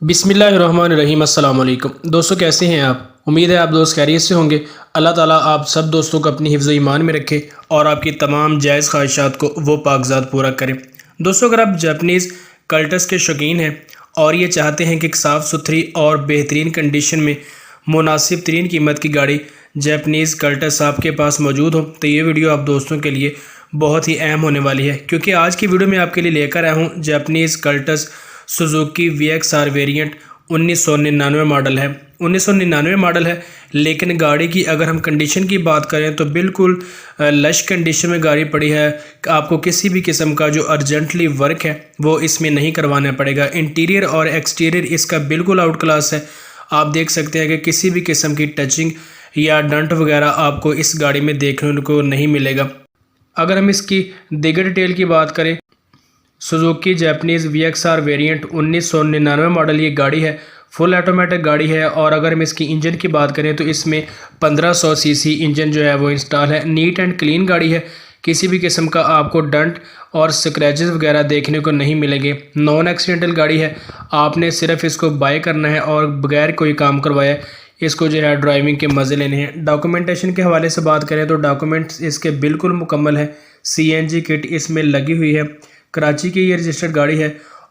बिस्मिल्लाहिर्रहमानिर्रहीम। अस्सलाम वालेकुम दोस्तों, कैसे हैं आप? उम्मीद है आप दोस्त खैरियत से होंगे। अल्लाह ताला आप सब दोस्तों को अपनी हिफ्ज़ ईमान में रखे और आपकी तमाम जायज़ ख्वाहिशात को वो पाकज़ात पूरा करें। दोस्तों, अगर आप जापनीज़ कल्टस के शौकीन हैं और ये चाहते हैं कि एक साफ़ सुथरी और बेहतरीन कंडीशन में मुनासिब तरीन कीमत की गाड़ी जापनीज़ कल्टस आपके पास मौजूद हो, तो ये वीडियो आप दोस्तों के लिए बहुत ही अहम होने वाली है, क्योंकि आज की वीडियो में आपके लिए लेकर आया हूँ Japanese Cultus Suzuki VXR variant 1999 model है। 1999 मॉडल है, लेकिन गाड़ी की अगर हम कंडीशन की बात करें तो बिल्कुल लश कंडीशन में गाड़ी पड़ी है। आपको किसी भी किस्म का जो अर्जेंटली वर्क है वो इसमें नहीं करवाना पड़ेगा। इंटीरियर और एक्सटीरियर इसका बिल्कुल आउट क्लास है। आप देख सकते हैं कि किसी भी किस्म की टचिंग या डंट वगैरह आपको इस गाड़ी में देखने को नहीं मिलेगा। अगर हम इसकी दीगर डिटेल की बात करें, Suzuki Japanese VXR variant 1999 model ये गाड़ी है, फुल ऑटोमेटिक गाड़ी है। और अगर हम इसकी इंजन की बात करें तो इसमें 1500 सीसी इंजन जो है वो इंस्टॉल है। नीट एंड क्लीन गाड़ी है, किसी भी किस्म का आपको डंट और स्क्रैचेस वगैरह देखने को नहीं मिलेंगे। नॉन एक्सीडेंटल गाड़ी है, आपने सिर्फ इसको बाय करना है और बगैर कोई काम करवाए इसको जो है ड्राइविंग के मज़े लेने हैं। डॉक्यूमेंटेशन के हवाले से बात करें तो डॉक्यूमेंट्स इसके बिल्कुल मुकम्मल है। CNG किट इसमें लगी हुई है। कराची की ये रजिस्टर्ड गाड़ी है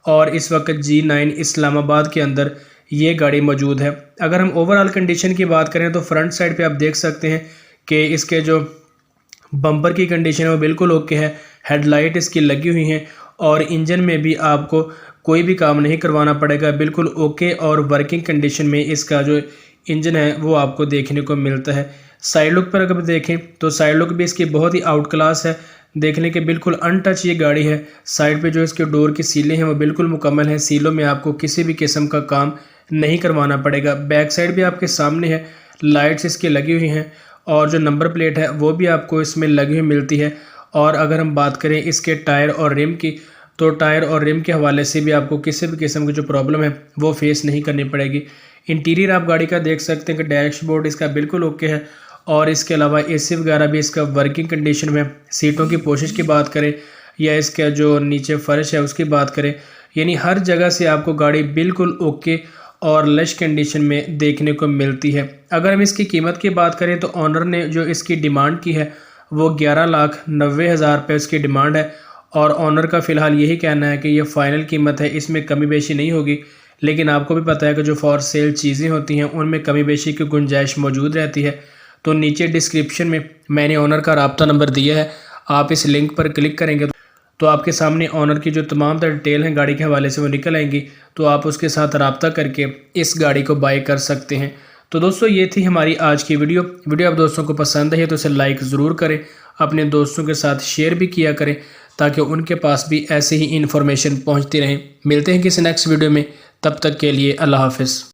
और इस वक्त G9 इस्लामाबाद के अंदर ये गाड़ी मौजूद है। अगर हम ओवरऑल कंडीशन की बात करें तो फ्रंट साइड पे आप देख सकते हैं कि इसके जो बम्पर की कंडीशन है वो बिल्कुल ओके है। हेडलाइट इसकी लगी हुई हैं और इंजन में भी आपको कोई भी काम नहीं करवाना पड़ेगा, बिल्कुल ओके और वर्किंग कंडीशन में इसका जो इंजन है वो आपको देखने को मिलता है। साइड लुक पर अगर देखें तो साइड लुक भी इसकी बहुत ही आउट क्लास है, देखने के बिल्कुल अनटच ये गाड़ी है। साइड पे जो इसके डोर की सीलें हैं वो बिल्कुल मुकम्मल हैं, सीलों में आपको किसी भी किस्म का काम नहीं करवाना पड़ेगा। बैक साइड भी आपके सामने है, लाइट्स इसकी लगी हुई हैं और जो नंबर प्लेट है वो भी आपको इसमें लगी हुई मिलती है। और अगर हम बात करें इसके टायर और रिम की, तो टायर और रिम के हवाले से भी आपको किसी भी किस्म की जो प्रॉब्लम है वो फेस नहीं करनी पड़ेगी। इंटीरियर आप गाड़ी का देख सकते हैं कि डैशबोर्ड इसका बिल्कुल ओके है और इसके अलावा AC वगैरह भी इसका वर्किंग कंडीशन में। सीटों की पोशिश की बात करें या इसका जो नीचे फर्श है उसकी बात करें, यानी हर जगह से आपको गाड़ी बिल्कुल ओके और लश कंडीशन में देखने को मिलती है। अगर हम इसकी कीमत की बात करें तो ऑनर ने जो इसकी डिमांड की है वो 11,90,000 रुपये उसकी डिमांड है और ऑनर का फ़िलहाल यही कहना है कि ये फ़ाइनल कीमत है, इसमें कमी बेशी नहीं होगी। लेकिन आपको भी पता है कि जो फॉर सेल चीज़ें होती हैं उनमें कमी बेशी की गुंजाइश मौजूद रहती है। तो नीचे डिस्क्रिप्शन में मैंने ऑनर का राब्ता नंबर दिया है, आप इस लिंक पर क्लिक करेंगे तो आपके सामने ऑनर की जो तमाम डिटेल हैं गाड़ी के हवाले से वो निकल आएंगी, तो आप उसके साथ राब्ता करके इस गाड़ी को बाय कर सकते हैं। तो दोस्तों, ये थी हमारी आज की वीडियो आप दोस्तों को पसंद है तो इसे लाइक ज़रूर करें, अपने दोस्तों के साथ शेयर भी किया करें ताकि उनके पास भी ऐसे ही इन्फॉर्मेशन पहुँचती रहें। मिलते हैं किसी नेक्स्ट वीडियो में, तब तक के लिए अल्लाह हाफ़िज़।